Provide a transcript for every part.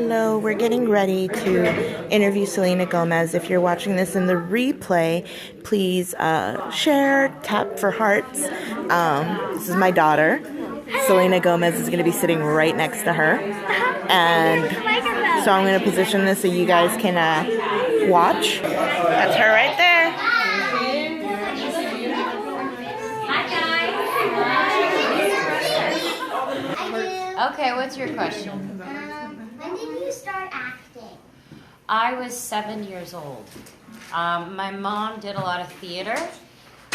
Hello, we're getting ready to interview Selena Gomez. If you're watching this in the replay, please share, tap for hearts. This is my daughter. Selena Gomez is going to be sitting right next to her. And so I'm going to position this so you guys can watch. That's her right there. Okay, what's your question? When did you start acting? I was 7 years old. My mom did a lot of theater,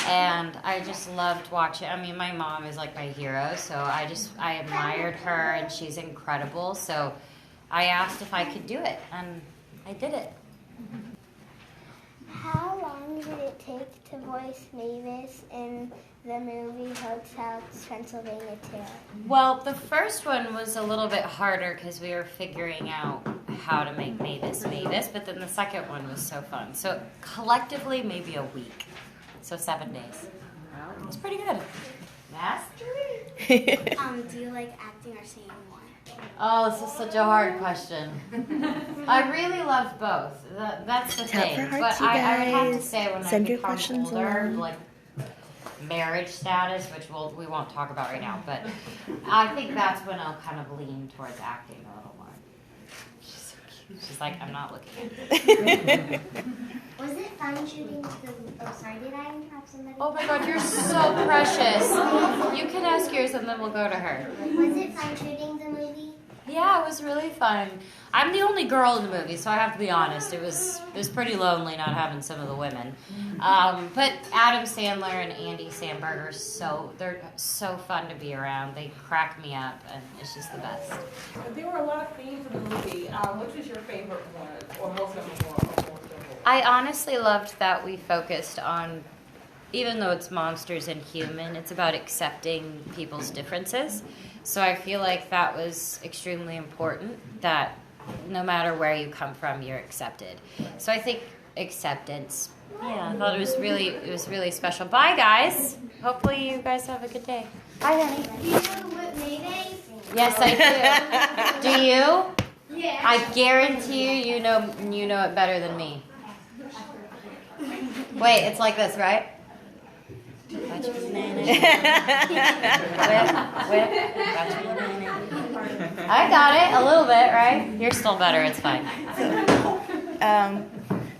and I just loved watching. I mean, my mom is like my hero, so I admired her, and she's incredible. So I asked if I could do it, and I did it. How long did it take to voice Mavis in the movie Hotel Transylvania 2? Well, the first one was a little bit harder because we were figuring out how to make Mavis, but then the second one was so fun. So collectively, maybe a week. So 7 days. It was pretty good. Mastery? Do you like acting or singing more? Oh, this is such a hard question. I really loved both. That's the Tap thing. for hearts, But I would have to guys. say when Send I your become questions older, along. like marriage status, which we won't talk about right now, but I think that's when I'll kind of lean towards acting a little more. She's so cute. She's like, I'm not looking at you. Was it fun shooting the... Oh, sorry, did I interrupt somebody? Oh my God, you're so precious. You can ask yours and then we'll go to her. Was it fun shooting the movie? Yeah, it was really fun. I'm the only girl in the movie, so I have to be honest. It was pretty lonely not having some of the women. But Adam Sandler and Andy Samberg they're so fun to be around. They crack me up, and it's just the best. There were a lot of themes in the movie. Which was your favorite one, or most memorable? I honestly loved that we focused on, even though it's monsters and human, it's about accepting people's differences. So I feel like that was extremely important, that no matter where you come from, you're accepted. So I think acceptance, yeah, I thought it was really special. Bye, guys. Hopefully you guys have a good day. Bye, honey. Do you know what Mayday? Yes, I do. Do you? Yeah. I guarantee you know it better than me. Wait, it's like this, right? I got it a little bit, right? You're still better. It's fine.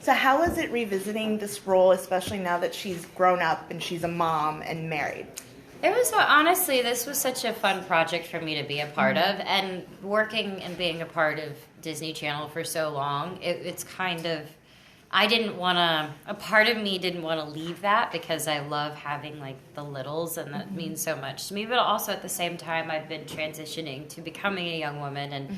So how is it revisiting this role, especially now that she's grown up and she's a mom and married? It was, honestly, this was such a fun project for me to be a part of, and working and being a part of Disney Channel for so long, it's kind of, a part of me didn't want to leave that because I love having like the littles, and that means so much to me. But also at the same time, I've been transitioning to becoming a young woman, and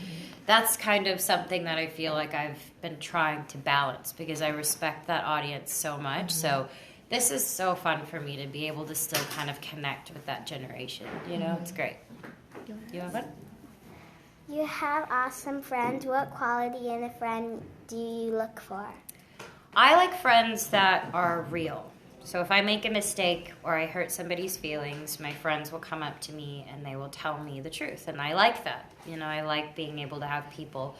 that's kind of something that I feel like I've been trying to balance because I respect that audience so much. So this is so fun for me to be able to still kind of connect with that generation. You know, it's great. You have it? You have awesome friends. What quality in a friend do you look for? I like friends that are real. So if I make a mistake or I hurt somebody's feelings, my friends will come up to me and they will tell me the truth. And I like that. You know, I like being able to have people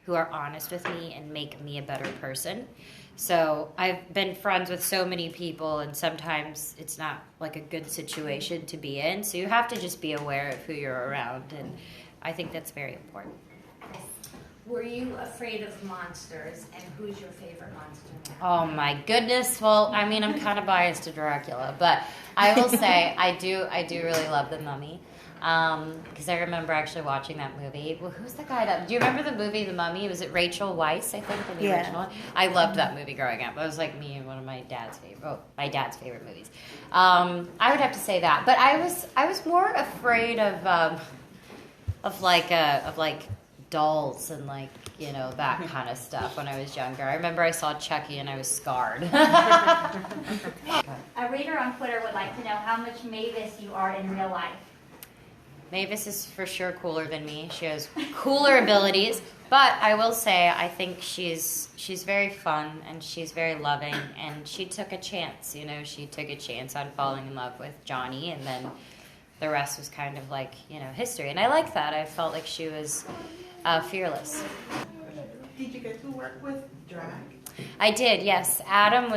who are honest with me and make me a better person. So I've been friends with so many people, and sometimes it's not like a good situation to be in. So you have to just be aware of who you're around. And I think that's very important. Were you afraid of monsters, and who's your favorite monster now? Oh my goodness. Well, I mean, I'm kind of biased to Dracula, but I will say I do really love The Mummy. Because I remember actually watching that movie. Well, who's the guy that... Do you remember the movie The Mummy? Was it Rachel Weisz, I think, in the original? I loved that movie growing up. It was like me and one of my dad's favorite movies. I would have to say that. But I was more afraid of dolls and like, you know, that kind of stuff when I was younger. I remember I saw Chucky and I was scarred. A reader on Twitter would like to know how much Mavis you are in real life. Mavis is for sure cooler than me. She has cooler abilities, but I will say I think she's very fun and she's very loving, and she took a chance. You know, she took a chance on falling in love with Johnny, and then the rest was kind of like, you know, history. And I like that. I felt like she was Fearless. Did you get to work with drag? I did, yes. Adam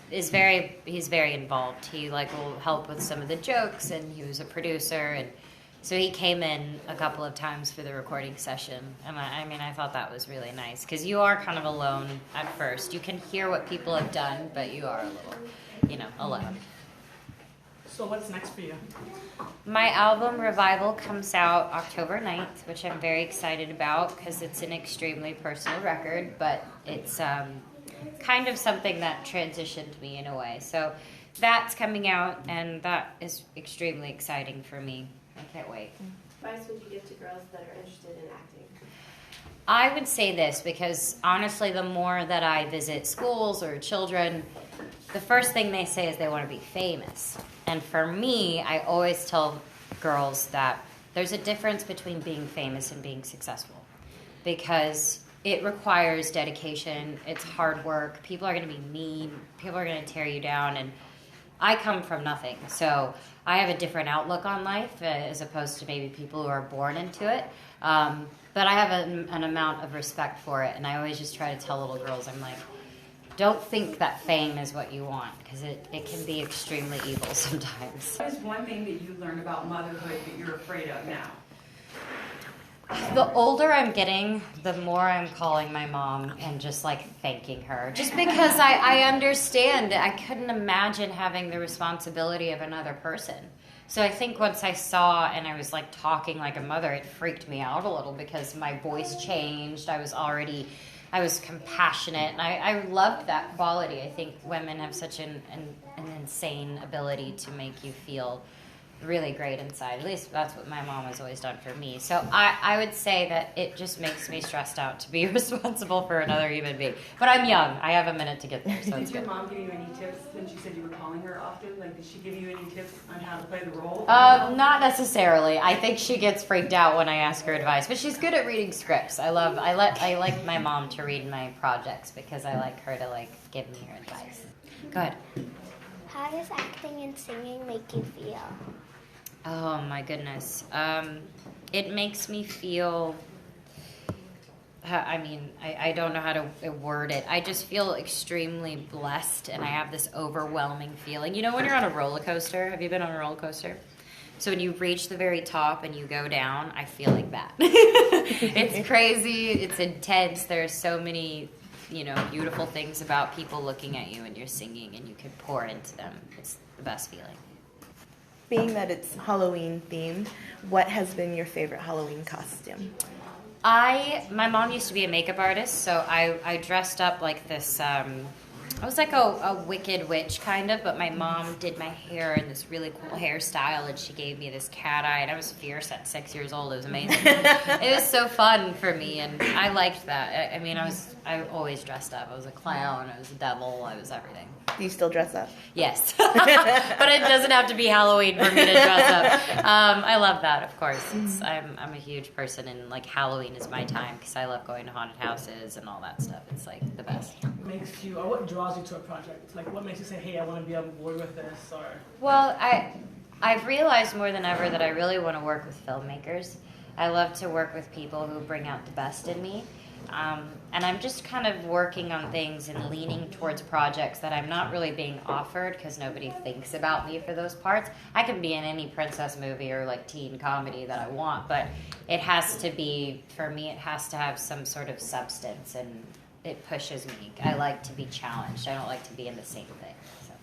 he's very involved. He will help with some of the jokes, and he was a producer, and so he came in a couple of times for the recording session. And I thought that was really nice because you are kind of alone at first. You can hear what people have done, but you are a little, alone. So what's next for you? My album Revival comes out October 9th, which I'm very excited about because it's an extremely personal record, but it's kind of something that transitioned me in a way. So that's coming out, and that is extremely exciting for me. I can't wait. What advice would you give to girls that are interested in acting? I would say this because honestly, the more that I visit schools or children, the first thing they say is they want to be famous. And for me, I always tell girls that there's a difference between being famous and being successful because it requires dedication. It's hard work. People are going to be mean. People are going to tear you down. And I come from nothing. So I have a different outlook on life as opposed to maybe people who are born into it. But I have an amount of respect for it. And I always just try to tell little girls, I'm like, don't think that fame is what you want because it can be extremely evil sometimes. What is one thing that you learned about motherhood that you're afraid of now? The older I'm getting, the more I'm calling my mom and just thanking her. Just because I understand that I couldn't imagine having the responsibility of another person. So I think once I saw and I was talking like a mother, it freaked me out a little because my voice changed. I was compassionate, and I loved that quality. I think women have such an insane ability to make you feel really great inside. At least that's what my mom has always done for me. So I would say that it just makes me stressed out to be responsible for another human being. But I'm young. I have a minute to get there, so it's Did your good. mom give you any tips since you said you were calling her often? Did she give you any tips on how to play the role? Not necessarily. I think she gets freaked out when I ask her advice, but she's good at reading scripts. I like my mom to read my projects because I like her to give me her advice. Go ahead. How does acting and singing make you feel? Oh my goodness. It makes me feel, I don't know how to word it. I just feel extremely blessed and I have this overwhelming feeling. You know when you're on a roller coaster? Have you been on a roller coaster? So when you reach the very top and you go down, I feel like that. It's crazy. It's intense. There's so many, beautiful things about people looking at you and you're singing and you can pour into them. It's the best feeling. Being that it's Halloween themed, what has been your favorite Halloween costume? My mom used to be a makeup artist, so I dressed up like this, I was like a wicked witch kind of, but my mom did my hair in this really cool hairstyle and she gave me this cat eye and I was fierce at 6 years old. It was amazing. It was so fun for me and I liked that. I always dressed up. I was a clown, I was a devil, I was everything. Do you still dress up? Yes, but it doesn't have to be Halloween for me to dress up. I love that, of course. I'm a huge person, and Halloween is my time because I love going to haunted houses and all that stuff. It's the best. What draws you to a project? What makes you say, hey, I want to be on board with this? Or Well, I've realized more than ever that I really want to work with filmmakers. I love to work with people who bring out the best in me. And I'm just kind of working on things and leaning towards projects that I'm not really being offered because nobody thinks about me for those parts. I can be in any princess movie or teen comedy that I want, but it has to be, for me, it has to have some sort of substance and it pushes me. I like to be challenged. I don't like to be in the same thing. So.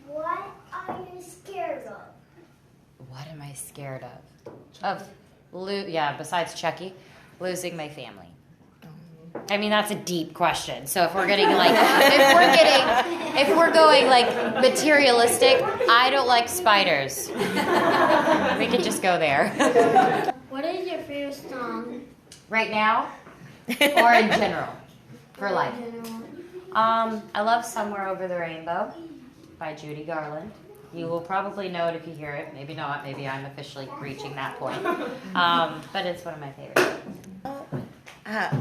What are you scared of? What am I scared of? Besides Chucky, losing my family. That's a deep question. So if we're getting if we're going materialistic, I don't like spiders. We could just go there. What is your favorite song? Right now, or in general, for life. I love "Somewhere Over the Rainbow" by Judy Garland. You will probably know it if you hear it. Maybe not. Maybe I'm officially reaching that point. But it's one of my favorites.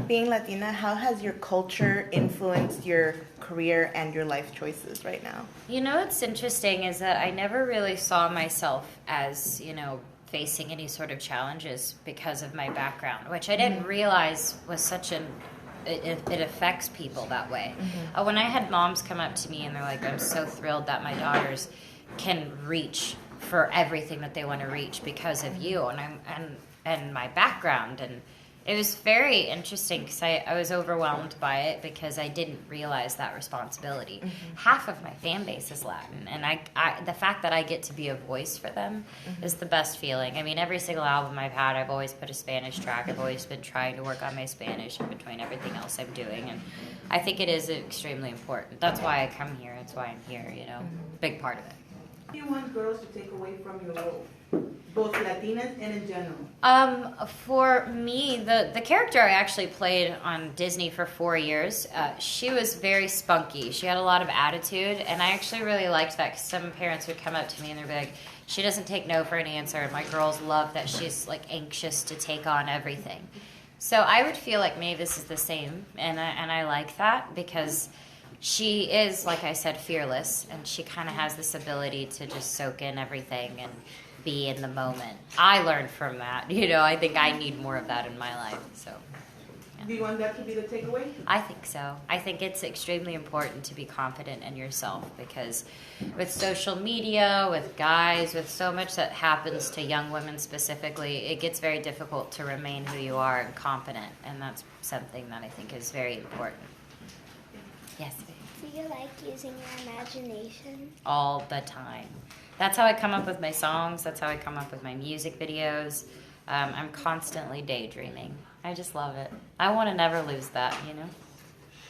Being Latina, how has your culture influenced your career and your life choices right now? What's interesting is that I never really saw myself as, facing any sort of challenges because of my background, which I didn't realize was such an it affects people that way. When I had moms come up to me and they're like, I'm so thrilled that my daughters can reach for everything that they want to reach because of you and my background. And it was very interesting because I was overwhelmed by it because I didn't realize that responsibility. Half of my fan base is Latin, and I the fact that I get to be a voice for them is the best feeling. I mean, every single album I've had, I've always put a Spanish track. I've always been trying to work on my Spanish in between everything else I'm doing, and I think it is extremely important. That's why I come here. That's why I'm here, you know, big part of it. What do you want girls to take away from your role, both Latinas and in general? For me, the character I actually played on Disney for 4 years, she was very spunky. She had a lot of attitude, and I actually really liked that because some parents would come up to me and they'd be like, she doesn't take no for an answer, and my girls love that she's like anxious to take on everything. So I would feel like Mavis is the same, and I like that because she is, like I said, fearless, and she kind of has this ability to just soak in everything and be in the moment. I learned from that. You know, I think I need more of that in my life. So, yeah. Do you want that to be the takeaway? I think so. I think it's extremely important to be confident in yourself because with social media, with guys, with so much that happens to young women specifically, it gets very difficult to remain who you are and confident, and that's something that I think is very important. Yes, babe. Do you like using your imagination? All the time. That's how I come up with my songs. That's how I come up with my music videos. I'm constantly daydreaming. I just love it. I want to never lose that, you know?